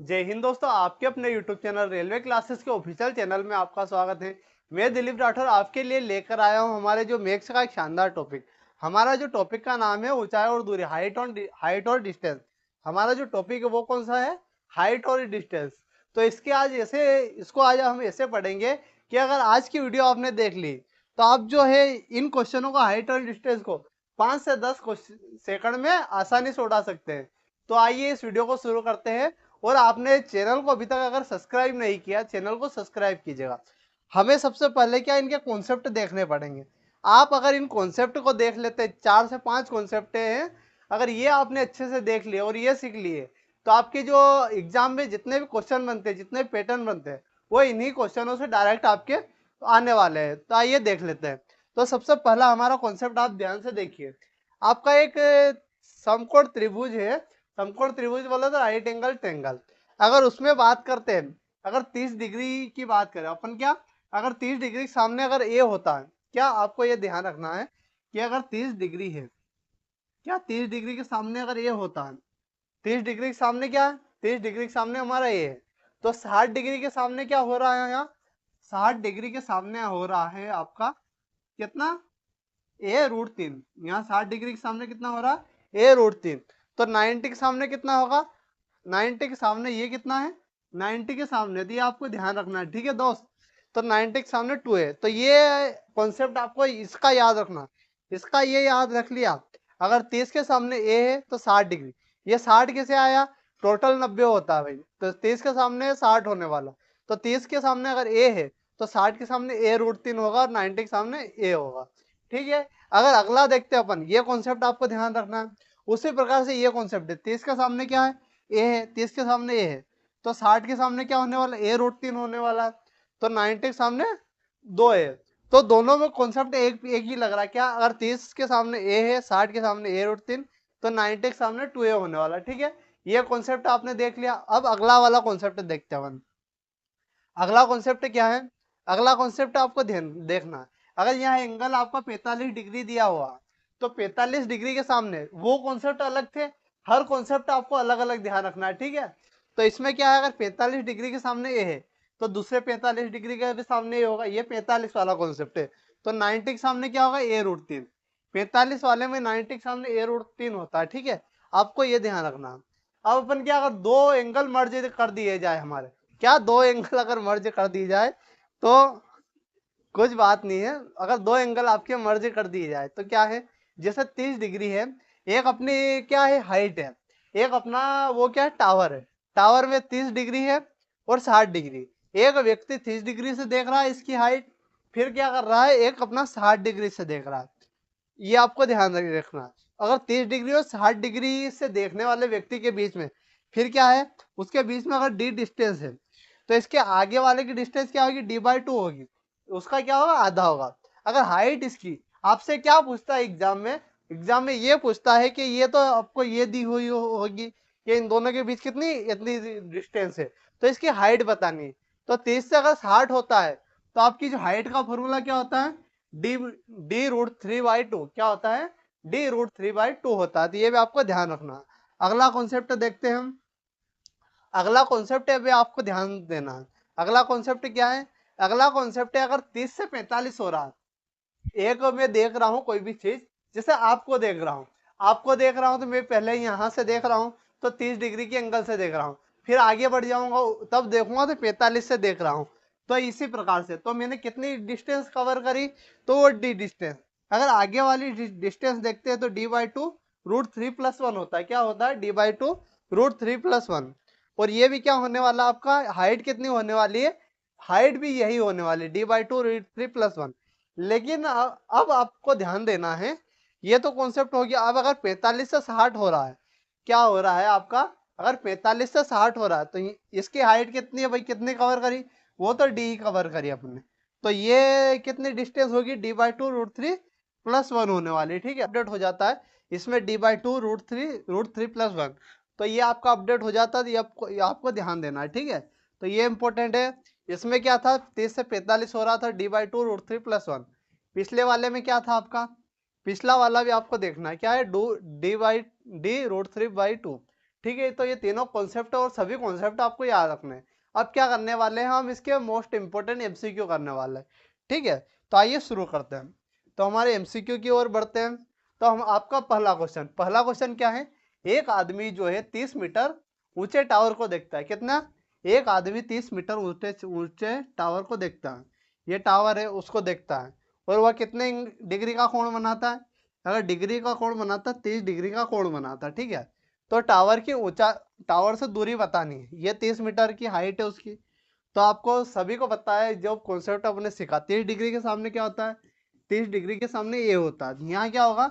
जय हिंद दोस्तों, आपके अपने YouTube चैनल रेलवे क्लासेस के ऑफिशियल चैनल में आपका स्वागत है। मैं दिलीप राठौर आपके लिए लेकर आया हूं हमारे जो मैथ्स का एक शानदार टॉपिक। हमारा जो टॉपिक का नाम है ऊंचाई और दूरी, हाइट और डिस्टेंस। हमारा जो टॉपिक है वो कौन सा है? हाइट और डिस्टेंस। तो इसको आज हम ऐसे पढ़ेंगे कि अगर आज की वीडियो आपने देख ली तो आप जो है इन क्वेश्चनों का हाइट और डिस्टेंस को 5 से 10 सेकंड में आसानी से उड़ा सकते हैं। तो आइए इस वीडियो को शुरू करते हैं। और आपने चैनल को अभी तक अगर सब्सक्राइब नहीं किया, चैनल को सब्सक्राइब कीजिएगा। हमें सबसे पहले क्या इनके कॉन्सेप्ट देखने पड़ेंगे। आप अगर इन कॉन्सेप्ट को देख लेते, 4 से 5 कॉन्सेप्ट हैं, अगर ये आपने अच्छे से देख लिए और ये सीख लिए तो आपके जो एग्जाम में जितने भी क्वेश्चन बनते हैं, जितने पैटर्न बनते हैं, वो इन्हीं क्वेश्चनों से डायरेक्ट आपके आने वाले हैं। तो आइए देख लेते हैं। तो सबसे पहला हमारा कॉन्सेप्ट आप ध्यान से देखिए। आपका एक समकोण त्रिभुज है। समकोण त्रिभुज बोला तो राइट एंगल ट्रायंगल। अगर उसमें बात करते हैं, अगर 30 डिग्री की बात करें अपन, क्या अगर 30 डिग्री के सामने अगर ए होता है, क्या आपको ये ध्यान रखना है कि अगर 30 डिग्री है, क्या 30 डिग्री के सामने अगर ए होता है, 30 डिग्री के सामने क्या है, 30 डिग्री के सामने हमारा ए है, तो 60 डिग्री के सामने क्या हो रहा है यहाँ? 60 डिग्री के सामने हो रहा है आपका कितना? A√3। यहाँ 60 डिग्री के सामने कितना हो रहा है? A√3। तो 90 के सामने कितना होगा? 90 के सामने ये कितना है? 90 के सामने, तो ये आपको ध्यान रखना है, ठीक है दोस्त। तो 90 के सामने 2 है, तो ये कॉन्सेप्ट आपको इसका याद रखना। इसका ये याद रख लिया, अगर 30 के सामने ए है तो 60 डिग्री। ये 60 कैसे आया? टोटल 90 होता है भाई, तो 30 के सामने 60 होने वाला। तो 30 के सामने अगर ए है तो 60 के सामने A√3 होगा और 90 के सामने ए होगा, ठीक है। अगर अगला देखते हैं अपन, ये कॉन्सेप्ट आपको ध्यान रखना है। उसी प्रकार से ये कॉन्सेप्ट है, 30 के सामने क्या है? ए है। 30 के सामने ए है, तो 60 के सामने क्या होने वाला? A√3 होने वाला है। तो 90 के सामने 2 है। तो दोनों में कॉन्सेप्ट एक एक ही लग रहा है। क्या अगर 30 के सामने ए है, 60 के सामने A√3, तो 90 के सामने 2a होने वाला, ठीक है। ये कॉन्सेप्ट आपने देख लिया। अब अगला वाला कॉन्सेप्ट देखते हैं अपन। अगला कॉन्सेप्ट क्या है? अगला कॉन्सेप्ट आपको ध्यान देखना है। अगर यहाँ एंगल आपका 45 डिग्री दिया हुआ, तो 45 डिग्री के सामने वो कॉन्सेप्ट अलग थे। हर कॉन्सेप्ट आपको अलग अलग ध्यान रखना है, ठीक है। तो इसमें क्या है, अगर 45 डिग्री के सामने ए है तो दूसरे 45 डिग्री के भी सामने ए होगा। ये 45 वाला कॉन्सेप्ट है। तो 90 के सामने क्या होगा? A√3। 45 वाले में 90 के सामने A√3 होता है, ठीक है। आपको ये ध्यान रखना। अब अपन क्या, अगर दो एंगल मर्ज कर दिए जाए हमारे, क्या दो एंगल अगर मर्ज कर दी जाए तो कुछ बात नहीं है। अगर दो एंगल आपके मर्ज कर दिए जाए तो क्या है, जैसे 30 डिग्री है, एक अपनी क्या है, हाइट है, एक अपना वो क्या है, टावर है। टावर में 30 डिग्री है और 60 डिग्री। एक व्यक्ति 30 डिग्री से देख रहा है इसकी हाइट, फिर क्या कर रहा है, एक अपना 60 डिग्री से देख रहा है। ये आपको ध्यान रखना है। अगर 30 डिग्री और 60 डिग्री से देखने वाले व्यक्ति के बीच में फिर क्या है, उसके बीच में अगर d डिस्टेंस है, तो इसके आगे वाले की डिस्टेंस क्या होगी? D/2 होगी। उसका क्या होगा? आधा होगा। अगर हाइट इसकी, आपसे क्या पूछता है एग्जाम में? एग्जाम में ये पूछता है कि ये तो आपको ये दी हुई होगी कि इन दोनों के बीच कितनी इतनी डिस्टेंस है, तो इसकी हाइट बतानी है। तो 30 से अगर 60 होता है तो आपकी जो हाइट का फॉर्मूला क्या होता है? डी D√3/2 क्या होता है? D√3/2 होता है। तो ये भी आपको ध्यान रखना है। अगला कॉन्सेप्ट देखते हैं हम। अगला कॉन्सेप्ट है, आपको ध्यान देना है। अगला कॉन्सेप्ट क्या है? अगला कॉन्सेप्ट है, अगर 30 से 45 हो रहा है, एक मैं देख रहा हूं कोई भी चीज, जैसे आपको देख रहा हूं तो मैं पहले यहां से देख रहा हूं, तो 30 डिग्री के एंगल से देख रहा हूं। फिर आगे बढ़ जाऊंगा, तब देखूंगा तो 45 से देख रहा हूं। तो इसी प्रकार से तो मैंने कितनी डिस्टेंस कवर करी? तो वो डी डिस्टेंस। अगर आगे वाली डिस्टेंस देखते हैं तो D/2√3+1 होता है। क्या होता है? D/2√3+1। और ये भी क्या होने वाला आपका? हाइट कितनी होने वाली है? हाइट भी यही होने वाली है, D/2√3+1। लेकिन अब आपको ध्यान देना है, ये तो कॉन्सेप्ट हो गया। अब अगर 45 से 60 हो रहा है, क्या हो रहा है आपका? अगर 45 से 60 हो रहा है तो इसकी हाइट कितनी है भाई? कितनी कवर करी? वो तो डी कवर करी अपने। तो ये कितनी डिस्टेंस होगी? D/2√3+1 होने वाली, ठीक है। अपडेट हो जाता है इसमें D/2√3+1। तो ये आपका अपडेट हो जाता है। तो ये आपको ध्यान देना है, ठीक है। तो ये इंपॉर्टेंट है। इसमें क्या था? 30 से 45 हो रहा था, D/2√3+1। पिछले वाले में क्या था आपका? पिछला वाला भी आपको देखना है, क्या है? D/2 ठीक है, तो ये तीनों कॉन्सेप्ट और सभी कॉन्सेप्ट आपको याद रखने हैं। अब क्या करने वाले हैं हम, इसके मोस्ट इंपोर्टेंट एमसीक्यू करने वाले हैं। ठीक है, तो आइए शुरू करते हैं। तो हमारे एमसीक्यू की ओर बढ़ते हैं। तो हम आपका पहला क्वेश्चन क्या है, एक आदमी जो है 30 मीटर ऊंचे टावर को देखता है। कितना, एक आदमी 30 मीटर ऊंचे ऊंचे टावर को देखता है। ये टावर है उसको देखता है और वह कितने डिग्री का कोण बनाता है। अगर डिग्री का कोण बनाता है, 30 डिग्री का कोण बनाता है। ठीक है, तो टावर की ऊंचा, टावर से दूरी बतानी है। ये 30 मीटर की हाइट है उसकी। तो आपको सभी को पता है, जो कॉन्सेप्ट आपने सीखा, 30 डिग्री के सामने क्या होता है, 30 डिग्री के सामने ये होता है। यहाँ क्या होगा,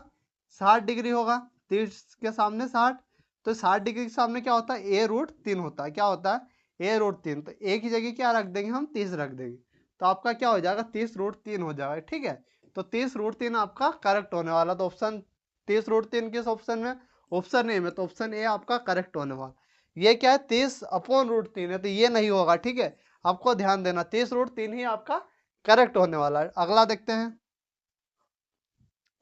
60 डिग्री होगा। 30 के सामने 60, तो 60 डिग्री के सामने क्या होता है, a√3 होता है। क्या होता है, a√3। तो एक ही जगह क्या रख देंगे हम, 30 रख देंगे। तो आपका क्या हो जाएगा, 30√3 हो जाएगा। ठीक है, तो 30√3 आपका करेक्ट होने वाला। तो ऑप्शन 30√3 किस ऑप्शन में, ऑप्शन ए में। तो ऑप्शन ए आपका करेक्ट होने वाला। ये क्या है, 30/√3 है, तो ये नहीं होगा। ठीक है, आपको ध्यान देना, 30√3 ही आपका करेक्ट होने वाला है। अगला देखते हैं।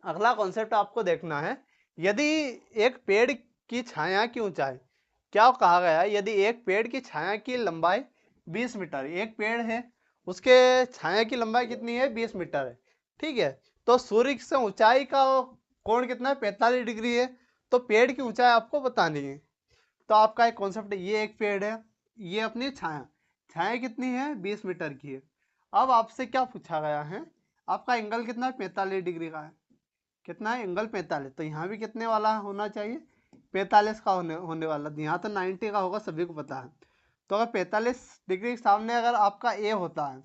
अगला कॉन्सेप्ट आपको देखना है, यदि एक पेड़ की छाया की ऊंचाई, क्या कहा गया है, यदि एक पेड़ की छाया की लंबाई 20 मीटर, एक पेड़ है उसके छाया की लंबाई कितनी है, 20 मीटर है। ठीक है, तो सूर्य से ऊंचाई का कोण कितना है, 45 डिग्री है। तो पेड़ की ऊंचाई आपको बतानी है। तो आपका एक कॉन्सेप्ट, ये एक पेड़ है, ये अपनी छाया, छाया कितनी है, 20 मीटर की है। अब आपसे क्या पूछा गया है, आपका एंगल कितना है, 45 डिग्री का है। कितना है, एंगल 45। तो यहाँ भी कितने वाला होना चाहिए, 45 का होने वाला। यहाँ तो 90 का होगा, सभी को पता है। तो अगर 45 डिग्री के सामने अगर आपका ए होता है,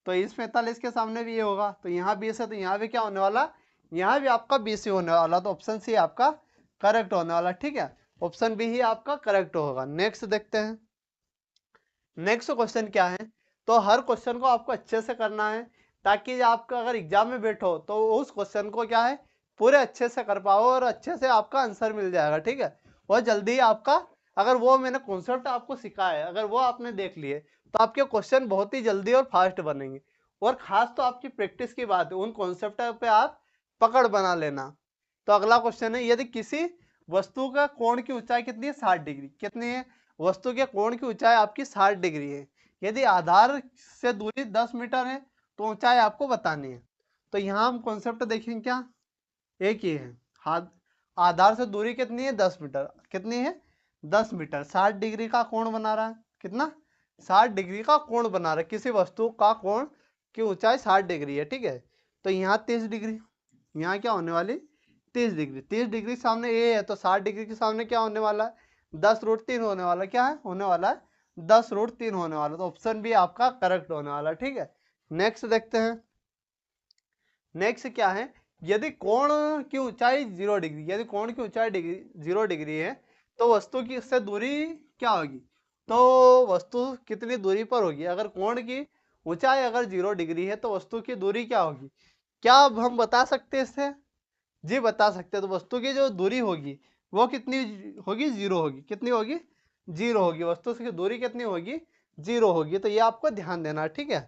तो इस 45 के सामने भी ये होगा। तो यहाँ 20 है, तो यहाँ भी क्या होने वाला, यहाँ भी आपका 20 ही होने वाला। तो ऑप्शन सी आपका करेक्ट होने वाला। ठीक है, ऑप्शन बी ही आपका करेक्ट होगा। नेक्स्ट देखते हैं। नेक्स्ट क्वेश्चन क्या है, तो हर क्वेश्चन को आपको अच्छे से करना है, ताकि आपका अगर एग्जाम में बैठो तो उस क्वेश्चन को क्या है, पूरे अच्छे से कर पाओ और अच्छे से आपका आंसर मिल जाएगा। ठीक है, और जल्दी आपका, अगर वो मैंने कॉन्सेप्ट आपको सिखाया है, अगर वो आपने देख लिए, तो आपके क्वेश्चन बहुत ही जल्दी और फास्ट बनेंगे। और खास तो आपकी प्रैक्टिस की बात है, उन कॉन्सेप्ट पे आप पकड़ बना लेना। तो अगला क्वेश्चन है, यदि किसी वस्तु का कोण की ऊंचाई कितनी है, 60 डिग्री। कितनी है, वस्तु के कोण की ऊंचाई आपकी 60 डिग्री है। यदि आधार से दूरी 10 मीटर है, तो ऊंचाई आपको बतानी है। तो यहाँ हम कॉन्सेप्ट देखेंगे, क्या एक ही है। हाथ, आधार से दूरी कितनी है, 10 मीटर। कितनी है, 10 मीटर। 60 डिग्री का कोण बना रहा है। कितना, 60 डिग्री का कोण बना रहा है। किसी वस्तु का कोण की ऊंचाई 60 डिग्री है। ठीक है, तो यहाँ 30 डिग्री, यहाँ क्या होने वाली, 30 डिग्री। 30 डिग्री सामने ए है, तो 60 डिग्री के सामने क्या होने वाला है, 10√3 होने वाला। क्या है, होने वाला है 10√3 होने वाला। तो ऑप्शन भी आपका करेक्ट होने वाला। ठीक है, नेक्स्ट देखते हैं। नेक्स्ट क्या है, यदि कोण की ऊंचाई 0 डिग्री, यदि कोण की ऊंचाई 0 डिग्री है, तो वस्तु की इससे दूरी क्या होगी, तो वस्तु कितनी दूरी पर होगी। अगर कोण की ऊंचाई अगर 0 डिग्री है, तो वस्तु की दूरी क्या होगी, क्या अब हम बता सकते हैं इससे, जी बता सकते हैं। तो वस्तु की जो दूरी होगी वो कितनी होगी, 0 होगी। कितनी होगी, 0 होगी। वस्तु की दूरी कितनी होगी, 0 होगी। तो ये आपको ध्यान देना है। ठीक है,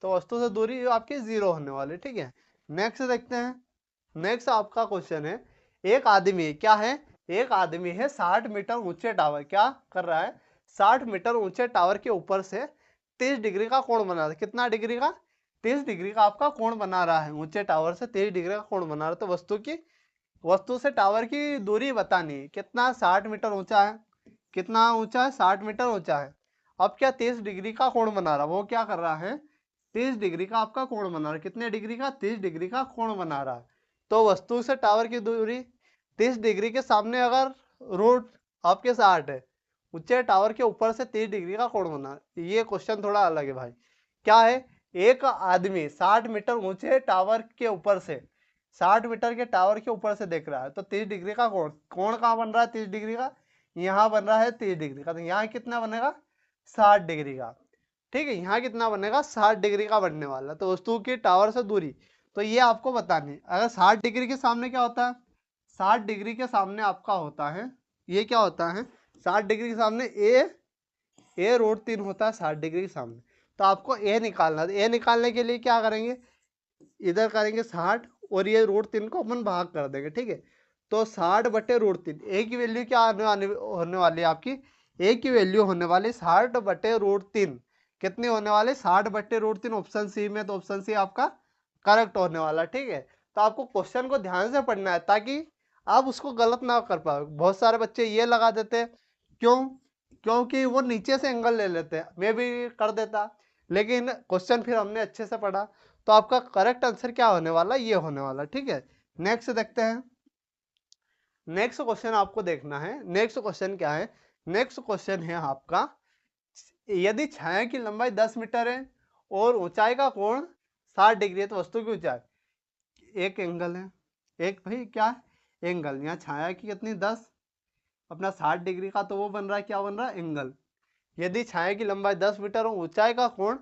तो वस्तु से दूरी आपकी 0 होने वाली। ठीक है, नेक्स्ट देखते हैं। नेक्स्ट आपका क्वेश्चन है, एक आदमी क्या है, एक आदमी है 60 मीटर ऊंचे टावर, क्या कर रहा है, 60 मीटर ऊंचे टावर के ऊपर से 30 डिग्री का कोण बना रहा है। कितना डिग्री का, 30 डिग्री का आपका कोण बना रहा है। ऊंचे टावर से 30 डिग्री का कोण बना रहा है। तो वस्तु से टावर की दूरी बतानी है। कितना, 60 मीटर ऊंचा है। कितना ऊंचा है, 60 मीटर ऊंचा है। अब क्या 30 डिग्री का कोण बना रहा है, वो क्या कर रहा है, 30 डिग्री का आपका कोण बना रहा है। कितने डिग्री का, 30 डिग्री का कोण बना रहा है। तो वस्तु से टावर की दूरी 30 डिग्री के सामने अगर रूट आपके 60 है, ऊंचे टावर के ऊपर से 30 डिग्री का कोण बना, ये क्वेश्चन थोड़ा अलग है भाई। क्या है, एक आदमी 60 मीटर ऊंचे टावर के ऊपर से, 60 मीटर के टावर के ऊपर से देख रहा है, तो 30 डिग्री का कोण, कोण कहाँ बन रहा है, 30 डिग्री का, यहाँ बन रहा है 30 डिग्री का। तो यहाँ कितना बनेगा, 60 डिग्री का। ठीक है, यहाँ कितना बनेगा, 60 डिग्री का बनने वाला। तो वस्तु की टावर से दूरी, तो ये आपको बतानी है। अगर 60 डिग्री के सामने क्या होता है, 60 डिग्री के सामने आपका होता है, ये क्या होता है, 60 डिग्री के सामने a√3 होता है 60 डिग्री के सामने। तो आपको ए निकालना है। ए निकालने के लिए क्या करेंगे, इधर करेंगे 60 और ये √3 को अपन भाग कर देंगे। ठीक है, तो 60/√3 ए की वैल्यू क्या होने वाली है आपकी, ए की वैल्यू होने वाली 60/√3। कितनी होने वाली, 60/√3 ऑप्शन सी में, तो ऑप्शन सी आपका करेक्ट होने वाला। ठीक है, तो आपको क्वेश्चन को ध्यान से पढ़ना है ताकि आप उसको गलत ना कर पाओ। बहुत सारे बच्चे ये लगा देते हैं, क्यों, क्योंकि वो नीचे से एंगल ले लेते हैं, मैं भी कर देता, लेकिन क्वेश्चन फिर हमने अच्छे से पढ़ा, तो आपका करेक्ट आंसर क्या होने वाला, ये होने वाला। ठीक है, नेक्स्ट देखते हैं। नेक्स्ट क्वेश्चन आपको देखना है, नेक्स्ट क्वेश्चन क्या है, नेक्स्ट क्वेश्चन है आपका, यदि छाया की लंबाई 10 मीटर है और ऊंचाई का कोण 60 डिग्री है, तो वस्तु की ऊंचाई, एक एंगल है, एक भाई क्या एंगल, यहाँ छाया की कितनी 10, अपना 60 डिग्री का, तो वो बन रहा है, क्या बन रहा है, एंगल। यदि छाया की लंबाई 10 मीटर और ऊंचाई का कोण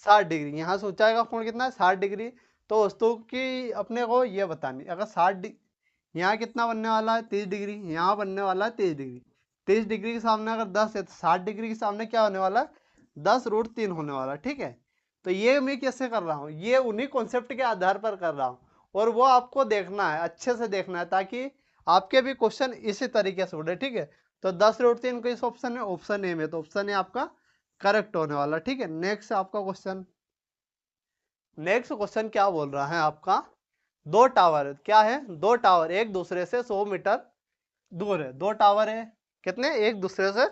60 डिग्री, यहाँ से ऊंचाई का कोण कितना है, 60 डिग्री, तो वस्तु की अपने को ये बतानी, अगर 60 यहाँ कितना बनने वाला है, 30 डिग्री, यहाँ बनने वाला है 30 डिग्री। 30 डिग्री के सामने अगर 10 है तो 60 डिग्री के सामने क्या होने वाला है, 10√3 होने वाला। ठीक है, तो ये मैं कैसे कर रहा हूँ, ये उन्हीं कॉन्सेप्ट के आधार पर कर रहा हूँ, और वो आपको देखना है, अच्छे से देखना है, ताकि आपके भी क्वेश्चन इसी तरीके से उठे। ठीक है, तो 10√3 को इस ऑप्शन में, ऑप्शन ए में, तो ऑप्शन ए आपका करेक्ट होने वाला। ठीक है, नेक्स्ट आपका क्वेश्चन, नेक्स्ट क्वेश्चन क्या बोल रहा है आपका, दो टावर, क्या है, दो टावर एक दूसरे से 100 मीटर दूर है, दो टावर है, कितने, एक दूसरे से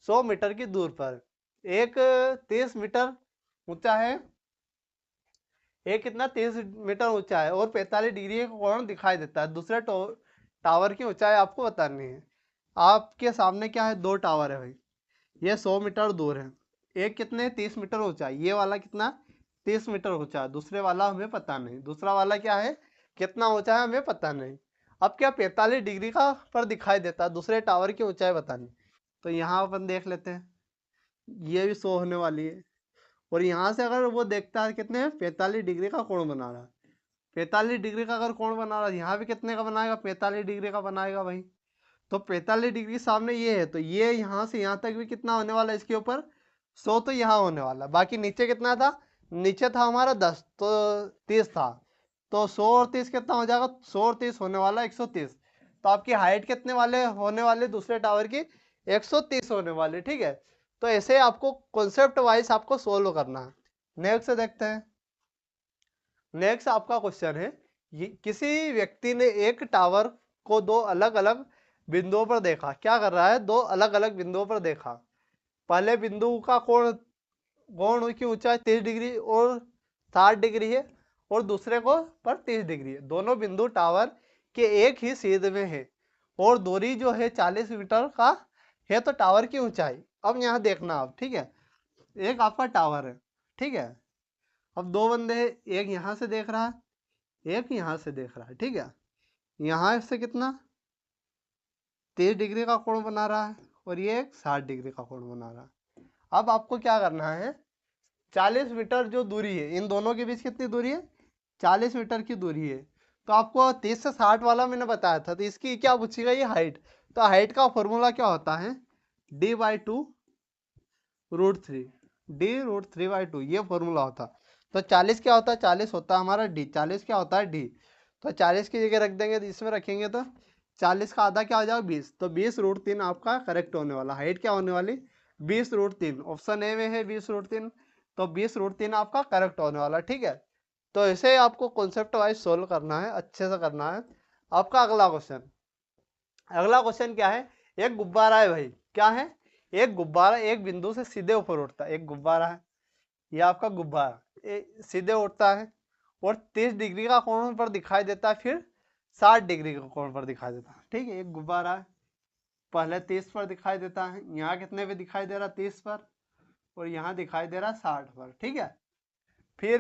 100 मीटर की दूर पर, एक 30 मीटर ऊंचा है, एक कितना 30 मीटर ऊंचा है और 45 डिग्री का कोण दिखाई देता है। दूसरे टावर की ऊंचाई आपको बतानी है। आपके सामने क्या है, दो टावर है भाई, ये 100 मीटर दूर है, एक कितने 30 मीटर ऊंचा है, ये वाला कितना 30 मीटर ऊंचा है, दूसरे वाला हमें पता नहीं, दूसरा वाला क्या है, कितना ऊंचा है हमें पता नहीं। अब क्या 45 डिग्री का पर दिखाई देता है, दूसरे टावर की ऊंचाई बतानी, तो यहाँ अपन देख लेते हैं, ये भी 100 होने वाली है, और यहाँ से अगर वो देखता है कितने 45 डिग्री का कोण बना रहा है, 45 डिग्री का अगर कोण बना रहा है, यहाँ भी कितने का बनाएगा, 45 डिग्री का बनाएगा भाई। तो 45 डिग्री सामने ये है, तो ये यहाँ से यहाँ तक भी कितना होने वाला है, इसके ऊपर 100, तो यहाँ होने वाला, बाकी नीचे कितना था, नीचे था हमारा 10, तो 30 था, तो 100 और 30 कितना हो जाएगा, 100 और 30 होने वाला 130, तो आपकी हाइट कितने वाले होने वाले दूसरे टावर की, 130 होने वाले। ठीक है, तो ऐसे आपको कॉन्सेप्ट वाइज आपको सोल्व करना है। नेक्स्ट देखते हैं, नेक्स्ट आपका क्वेश्चन है, किसी व्यक्ति ने एक टावर को दो अलग अलग बिंदुओं पर देखा, क्या कर रहा है, दो अलग अलग बिंदुओं पर देखा, पहले बिंदु का कोण, कोण की ऊंचाई 30 डिग्री और 60 डिग्री है, और दूसरे को पर 30 डिग्री है, दोनों बिंदु टावर के एक ही सीध में है, और दूरी जो है 40 मीटर का है, तो टावर की ऊंचाई, अब यहाँ देखना आप, ठीक है, एक आपका टावर है, ठीक है, अब दो बंदे हैं, एक यहाँ से देख रहा है, एक यहाँ से देख रहा है, ठीक है, यहाँ से कितना 30 डिग्री का कोण बना रहा है, और ये एक 60 डिग्री का कोण बना रहा है। अब आपको क्या करना है, 40 मीटर जो दूरी है, इन दोनों के बीच कितनी दूरी है, 40 मीटर की दूरी है, तो आपको 30 से 60 वाला मैंने बताया था, तो इसकी क्या पूछेगा, ये हाइट, तो हाइट का फॉर्मूला क्या होता है, d/2√3, d√3/2, ये फॉर्मूला होता। तो 40 क्या होता है, 40 होता है हमारा d, 40 क्या होता है d, तो 40 की जगह रख देंगे, तो इसमें रखेंगे तो 40 का आधा क्या हो जाएगा 20, तो 20√3 आपका करेक्ट होने वाला। हाइट क्या होने वाली 20√3, ऑप्शन ए में है 20√3, तो 20√3 आपका करेक्ट होने वाला। ठीक है, तो ऐसे आपको कॉन्सेप्ट वाइज सोल्व करना है, अच्छे से करना है। आपका अगला क्वेश्चन, अगला क्वेश्चन क्या है, एक गुब्बारा है भाई, क्या है, एक गुब्बारा एक बिंदु से सीधे ऊपर उठता है, एक गुब्बारा है, ये आपका गुब्बारा सीधे उठता है और 30 डिग्री का कोण पर दिखाई देता है, फिर 60 डिग्री का कोण पर दिखाई देता है। ठीक है, एक गुब्बारा है, पहले 30 पर दिखाई देता है, यहाँ कितने पे दिखाई दे रहा है 30 पर, और यहाँ दिखाई दे रहा है 60 पर। ठीक है, फिर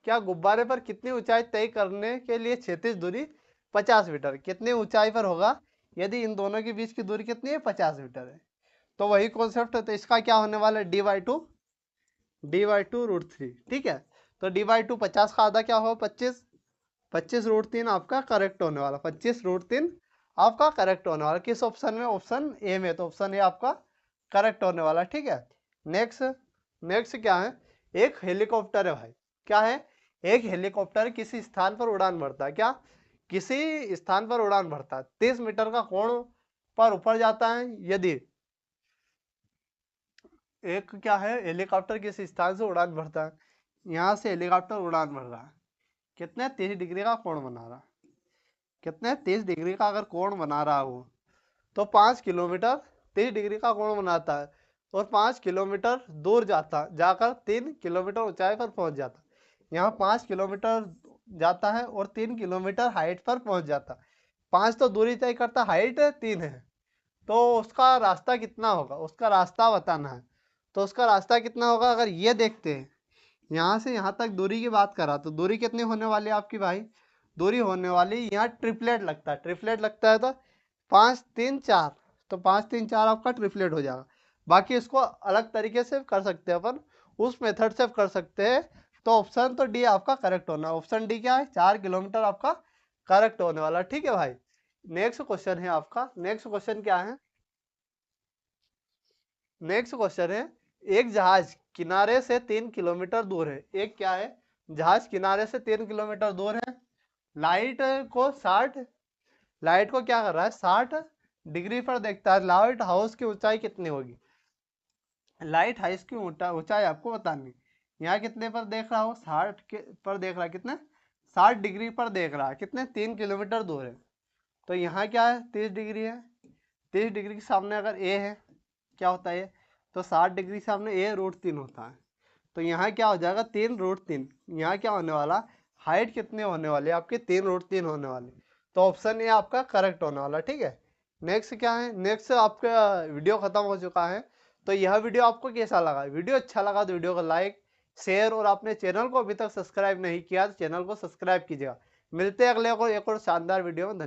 क्या गुब्बारे पर कितनी ऊंचाई तय करने के लिए क्षैतिज दूरी 50 मीटर, कितनी ऊंचाई पर होगा यदि इन दोनों के बीच की दूरी कितनी है 50 मीटर है, तो वही कॉन्सेप्ट है, तो इसका क्या होने वाला है d/2√3। ठीक है, तो d/2 50 का आधा क्या होगा 25, 25√3 आपका करेक्ट होने वाला, 25√3 आपका करेक्ट होने वाला, किस ऑप्शन में, ऑप्शन ए में, तो ऑप्शन ए आपका करेक्ट होने वाला। ठीक है, नेक्स्ट, नेक्स्ट क्या है, एक हेलीकॉप्टर है भाई, क्या है, एक हेलीकॉप्टर किसी स्थान पर उड़ान भरता है, क्या किसी स्थान पर उड़ान भरता है, 30 मीटर का कोण पर ऊपर जाता है। यदि एक क्या है, हेलीकॉप्टर किसी स्थान से उड़ान भरता है, यहाँ से हेलीकॉप्टर उड़ान भर रहा है, कितने 30 डिग्री का कोण बना रहा है, कितने 30 डिग्री का अगर कोण बना रहा हो तो 5 किलोमीटर 30 डिग्री का कोण बनाता है, और 5 किलोमीटर दूर जाता जाकर 3 किलोमीटर ऊंचाई पर पहुंच जाता। यहाँ 5 किलोमीटर जाता है और 3 किलोमीटर हाइट पर पहुंच जाता। 5 तो दूरी तय करता, हाइट 3 है, तो उसका रास्ता कितना होगा, उसका रास्ता बताना है। तो उसका रास्ता कितना होगा, अगर ये देखते हैं यहाँ से यहाँ तक दूरी की बात करा तो दूरी कितनी होने वाली है आपकी भाई, दूरी होने वाली यहाँ ट्रिपलेट लगता है, ट्रिपलेट लगता है तो 5 3 4, तो 5 3 4 आपका ट्रिपलेट हो जाएगा। बाकी इसको अलग तरीके से कर सकते हैं अपन, उस मेथड से कर सकते हैं। तो ऑप्शन तो डी आपका करेक्ट होना, ऑप्शन डी क्या है, 4 किलोमीटर आपका करेक्ट होने वाला। ठीक है भाई, नेक्स्ट क्वेश्चन है आपका, नेक्स्ट क्वेश्चन क्या है, नेक्स्ट क्वेश्चन है, एक जहाज किनारे से 3 किलोमीटर दूर है, एक क्या है, जहाज किनारे से 3 किलोमीटर दूर है, लाइट को 60, लाइट को क्या कर रहा है 60 डिग्री पर देखता है। लाइट हाउस की ऊंचाई कितनी होगी, लाइट हाउस की ऊंचाई आपको बतानी। यहाँ कितने पर देख रहा हो, 60 के पर देख रहा है, कितने 60 डिग्री पर देख रहा है, कितने 3 किलोमीटर दूर है। तो यहाँ क्या है 30 डिग्री है, 30 डिग्री के सामने अगर ए है, क्या होता है, तो 60 डिग्री सामने ए √3 होता है। तो यहाँ क्या हो जाएगा 3 √3, यहाँ क्या होने वाला, हाइट कितने होने वाली है आपकी 3 √3 होने वाली। तो ऑप्शन ए आपका करेक्ट होने वाला। ठीक है, नेक्स्ट क्या है, नेक्स्ट आपका वीडियो खत्म हो चुका है। तो यह वीडियो आपको कैसा लगा, वीडियो अच्छा लगा तो वीडियो को लाइक शेयर, और आपने चैनल को अभी तक सब्सक्राइब नहीं किया तो चैनल को सब्सक्राइब कीजिएगा। मिलते हैं अगले को एक और शानदार वीडियो में। धन्यवाद।